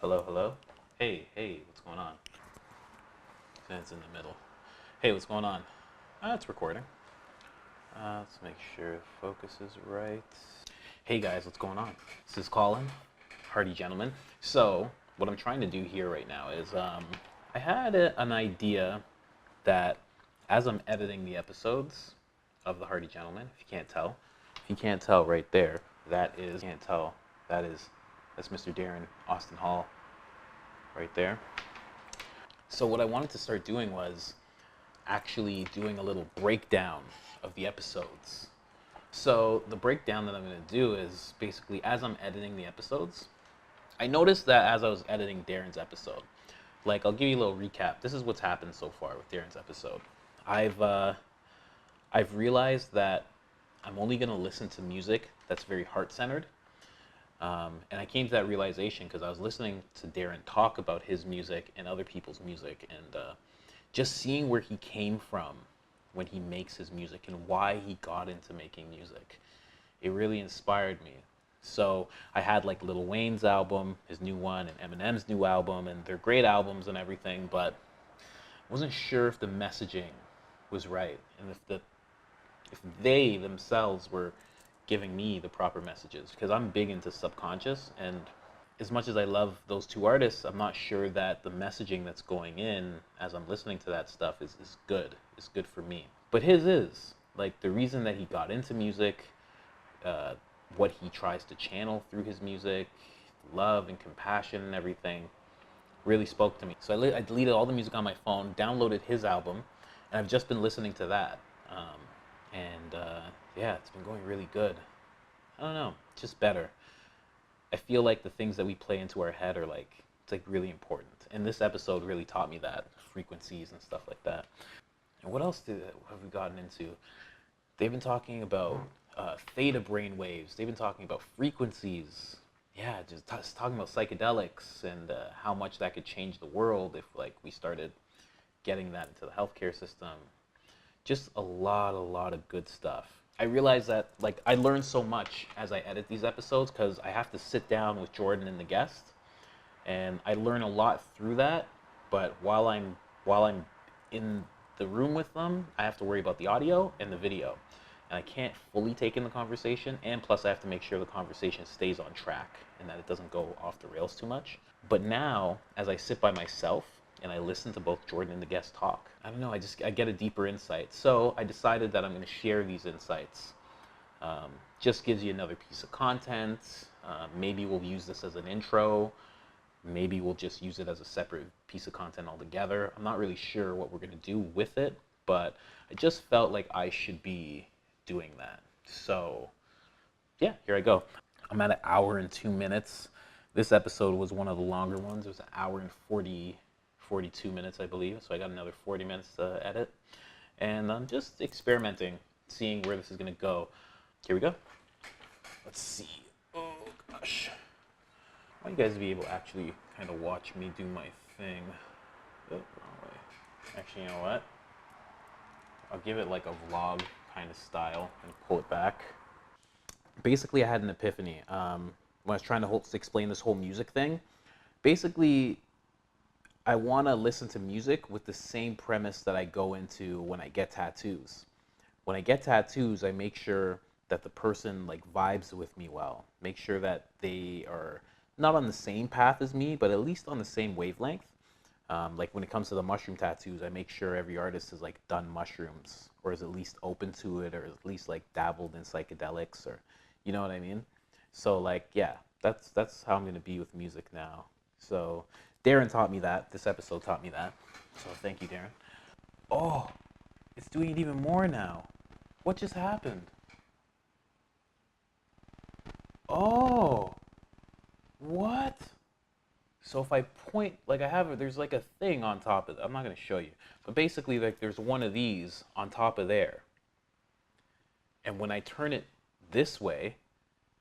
Hello, hello. Hey, what's going on? It's in the middle. Hey, what's going on? It's recording. Let's make sure focus is right. Hey guys, what's going on? This is Colin, Hearty gentleman. So, what I'm trying to do here right now is I had an idea that as I'm editing the episodes of the Hearty gentleman, if you can't tell right there, that's Mr. Darren Austin Hall right there. So what I wanted to start doing was actually doing a little breakdown of the episodes. So the breakdown that I'm going to do is basically as I'm editing the episodes, I noticed that as I was editing Darren's episode, like I'll give you a little recap. This is what's happened so far with Darren's episode. I've realized that I'm only going to listen to music that's very heart-centered. And I came to that realization because I was listening to Darren talk about his music and other people's music, and just seeing where he came from when he makes his music and why he got into making music. It really inspired me. So I had like Lil Wayne's album, his new one, and Eminem's new album, and they're great albums and everything, but I wasn't sure if the messaging was right and if they themselves were giving me the proper messages, because I'm big into subconscious, and as much as I love those two artists, I'm not sure that the messaging that's going in as I'm listening to that stuff is good for me. But his is like the reason that he got into music, what he tries to channel through his music, love and compassion and everything really spoke to me. So I deleted all the music on my phone, downloaded his album, and I've just been listening to that. Yeah, it's been going really good. I don't know, just better. I feel like the things that we play into our head are it's like really important. And this episode really taught me that, frequencies and stuff like that. And what else have we gotten into? They've been talking about theta brain waves. They've been talking about frequencies. Yeah, just talking about psychedelics and how much that could change the world if like we started getting that into the healthcare system. Just a lot of good stuff. I realized that like I learn so much as I edit these episodes because I have to sit down with Jordan and the guest, and I learn a lot through that. But while I'm in the room with them, I have to worry about the audio and the video, and I can't fully take in the conversation. And plus, I have to make sure the conversation stays on track and that it doesn't go off the rails too much. But now, as I sit by myself and I listen to both Jordan and the guest talk, I don't know, I get a deeper insight. So I decided that I'm going to share these insights. Just gives you another piece of content. Maybe we'll use this as an intro. Maybe we'll just use it as a separate piece of content altogether. I'm not really sure what we're going to do with it, but I just felt like I should be doing that. So yeah, here I go. I'm at 1 hour and 2 minutes. This episode was one of the longer ones. It was 1 hour and 42 minutes, I believe. So I got another 40 minutes to edit. And I'm just experimenting, seeing where this is going to go. Here we go. Let's see. Oh, gosh. I want you guys to be able to actually kind of watch me do my thing. Oh, wrong way. Actually, you know what? I'll give it like a vlog kind of style and pull it back. Basically, I had an epiphany when I was trying to explain this whole music thing. Basically, I want to listen to music with the same premise that I go into when I get tattoos. When I get tattoos, I make sure that the person like vibes with me well. Make sure that they are not on the same path as me, but at least on the same wavelength. Like when it comes to the mushroom tattoos, I make sure every artist has like done mushrooms or is at least open to it or at least like dabbled in psychedelics, or you know what I mean? So like, yeah, that's how I'm going to be with music now. So Darren taught me that. This episode taught me that. So thank you, Darren. Oh, it's doing it even more now. What just happened? Oh, what? So if I point, like there's like a thing on top of it. I'm not going to show you. But basically, like there's one of these on top of there. And when I turn it this way,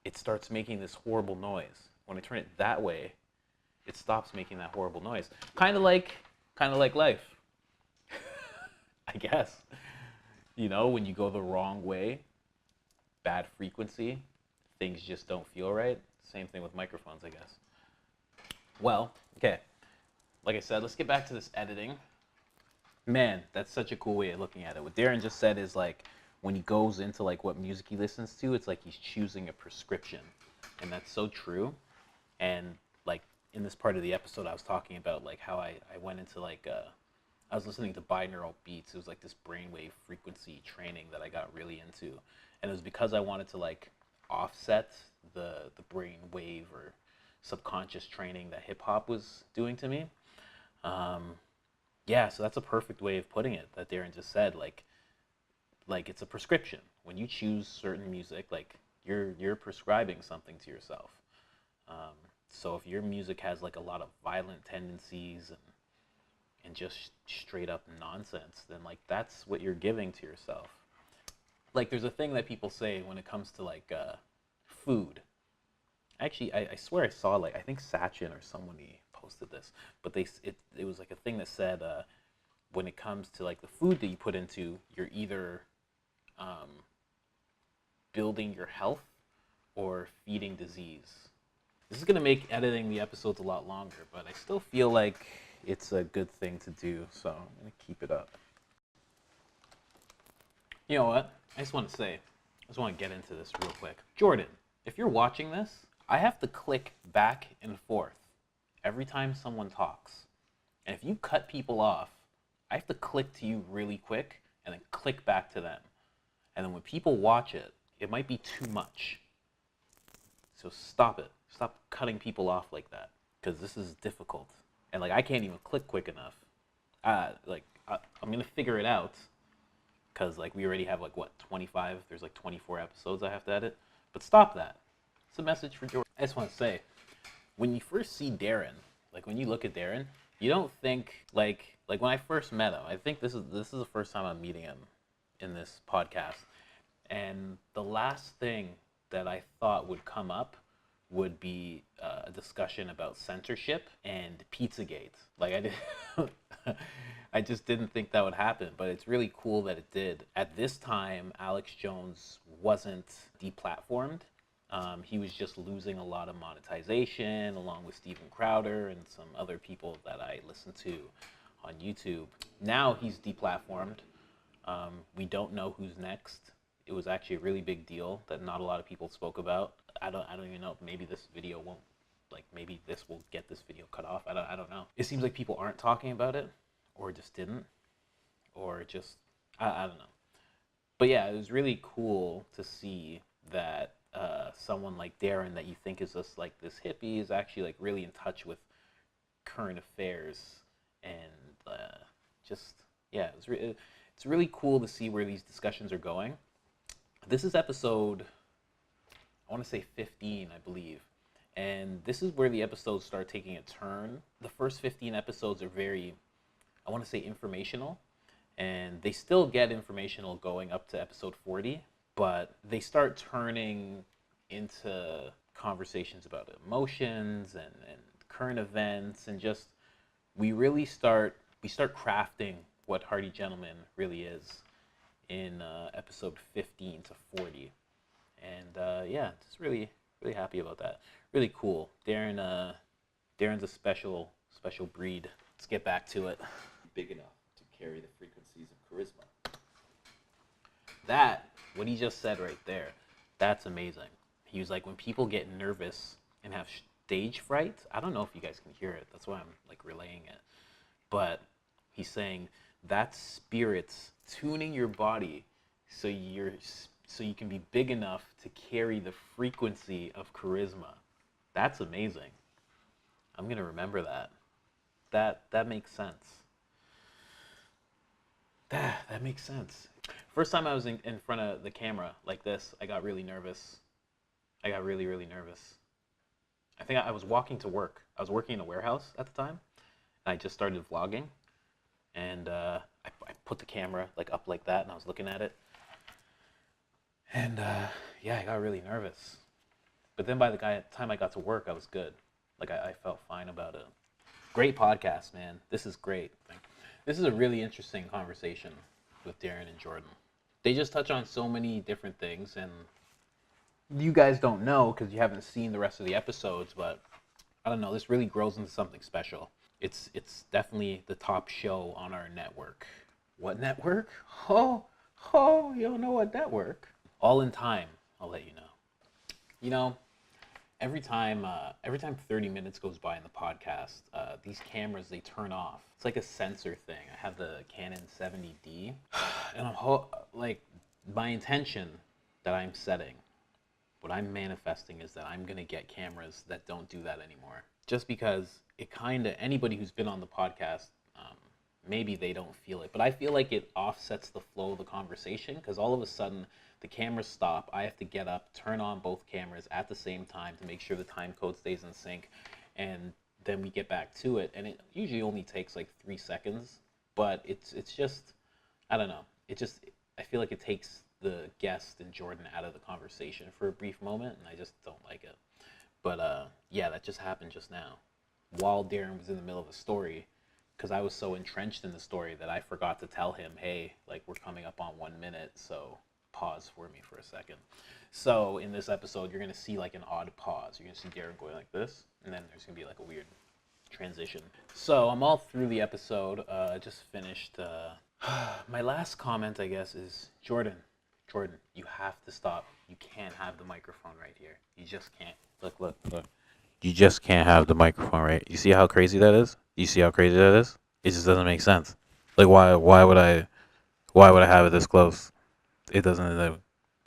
it starts making this horrible noise. When I turn it that way, it stops making that horrible noise. Kind of like life, I guess. You know, when you go the wrong way, bad frequency, things just don't feel right. Same thing with microphones, I guess. Well, okay. Like I said, let's get back to this editing. Man, that's such a cool way of looking at it. What Darren just said is like when he goes into like what music he listens to, it's like he's choosing a prescription. And that's so true. And like in this part of the episode, I was talking about like how I went into like I was listening to binaural beats. It was like this brainwave frequency training that I got really into. And it was because I wanted to like offset the brainwave or subconscious training that hip hop was doing to me. Yeah, so that's a perfect way of putting it that Darren just said. Like it's a prescription. When you choose certain music, like you're prescribing something to yourself. So if your music has like a lot of violent tendencies and just straight up nonsense, then like that's what you're giving to yourself. Like there's a thing that people say when it comes to like food. Actually, I swear I saw like I think Sachin or somebody posted this, but it was like a thing that said when it comes to like the food that you put into, you're either building your health or feeding disease. This is gonna make editing the episodes a lot longer, but I still feel like it's a good thing to do, so I'm gonna keep it up. You know what? I just want to get into this real quick. Jordan, if you're watching this, I have to click back and forth every time someone talks. And if you cut people off, I have to click to you really quick and then click back to them. And then when people watch it, it might be too much. So stop it. Stop cutting people off like that, because this is difficult. And like I can't even click quick enough. I'm gonna figure it out, because like we already have like what 25. There's like 24 episodes I have to edit. But stop that. It's a message for Jordan. I just want to say, when you first see Darren, like when you look at Darren, you don't think like when I first met him. I think this is the first time I'm meeting him in this podcast, and the last thing that I thought would come up would be a discussion about censorship and Pizzagate. Like I did, I just didn't think that would happen, but it's really cool that it did. At this time, Alex Jones wasn't deplatformed. He was just losing a lot of monetization, along with Steven Crowder and some other people that I listen to on YouTube. Now he's deplatformed. We don't know who's next. It was actually a really big deal that not a lot of people spoke about. I don't even know. Maybe this video won't, like maybe this will get this video cut off. I don't know. It seems like people aren't talking about it, or just didn't, or just I don't know. But yeah, it was really cool to see that someone like Darren, that you think is just like this hippie, is actually like really in touch with current affairs, and just yeah, it's really cool to see where these discussions are going. This is episode, I want to say 15, I believe. And this is where the episodes start taking a turn. The first 15 episodes are very, I want to say, informational. And they still get informational going up to episode 40. But they start turning into conversations about emotions and current events. And just, we start crafting what Hearty Gentleman really is in episode 15 to 40. And yeah, just really happy about that. Really cool. Darren's a special breed. Let's get back to it. Big enough to carry the frequencies of charisma. That, what he just said right there, that's amazing. He was like, when people get nervous and have stage fright, I don't know if you guys can hear it. That's why I'm like relaying it. But he's saying that spirit's tuning your body so you can be big enough to carry the frequency of charisma. That's amazing. I'm gonna remember that. That makes sense. That makes sense. First time I was in front of the camera like this, I got really nervous. I got really nervous. I think I was walking to work. I was working in a warehouse at the time, and I just started vlogging. And I put the camera like up like that, and I was looking at it. And yeah, I got really nervous. But then by the time I got to work, I was good. Like I felt fine about it. Great podcast, man. This is great. This is a really interesting conversation with Darren and Jordan. They just touch on so many different things, and you guys don't know because you haven't seen the rest of the episodes, but I don't know, this really grows into something special. It's definitely the top show on our network. What network? You don't know what network? All in time, I'll let you know. You know, every time 30 minutes goes by in the podcast, these cameras, they turn off. It's like a sensor thing. I have the Canon 70D, and like, my intention that I'm setting, what I'm manifesting, is that I'm gonna get cameras that don't do that anymore. Just because anybody who's been on the podcast, maybe they don't feel it, but I feel like it offsets the flow of the conversation, because all of a sudden the cameras stop. I have to get up, turn on both cameras at the same time to make sure the time code stays in sync, and then we get back to it. And it usually only takes like 3 seconds, but it's just, I don't know. I feel like it takes the guest and Jordan out of the conversation for a brief moment, and I just don't like it. But yeah, that just happened just now, while Darren was in the middle of a story, because I was so entrenched in the story that I forgot to tell him, hey, like, we're coming up on 1 minute, so pause for me for a second. So in this episode, you're going to see like an odd pause. You're going to see Darren going like this, and then there's going to be like a weird transition. So I'm all through the episode. I just finished. My last comment, I guess, is Jordan, you have to stop. You can't have the microphone right here. You just can't. Look. You just can't have the microphone right. You see how crazy that is? You see how crazy that is? It just doesn't make sense. Like, why would I have it this close? It doesn't.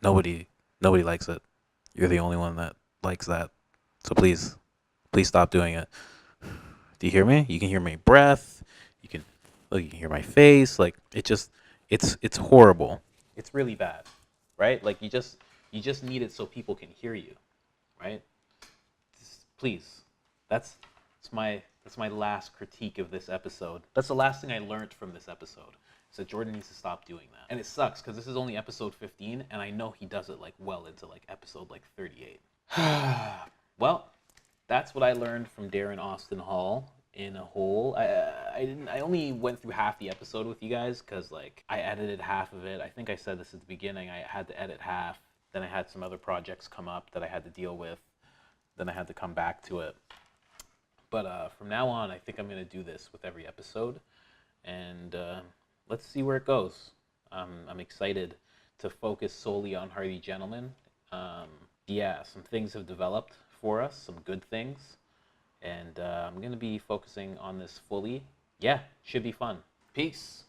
Nobody likes it. You're the only one that likes that. So please stop doing it. Do you hear me? You can hear my breath. You can hear my face. Like, it's horrible. It's really bad, right? Like, you just need it so people can hear you, right? Please, that's my last critique of this episode. That's the last thing I learned from this episode. So Jordan needs to stop doing that. And it sucks because this is only episode 15, and I know he does it like well into like episode like 38. Well, that's what I learned from Darren Austin Hall in a whole. I only went through half the episode with you guys because like I edited half of it. I think I said this at the beginning. I had to edit half. Then I had some other projects come up that I had to deal with. Then I had to come back to it. But from now on, I think I'm going to do this with every episode. And let's see where it goes. I'm excited to focus solely on Hearty Gentlemen. Yeah, some things have developed for us, some good things. And I'm going to be focusing on this fully. Yeah, should be fun. Peace.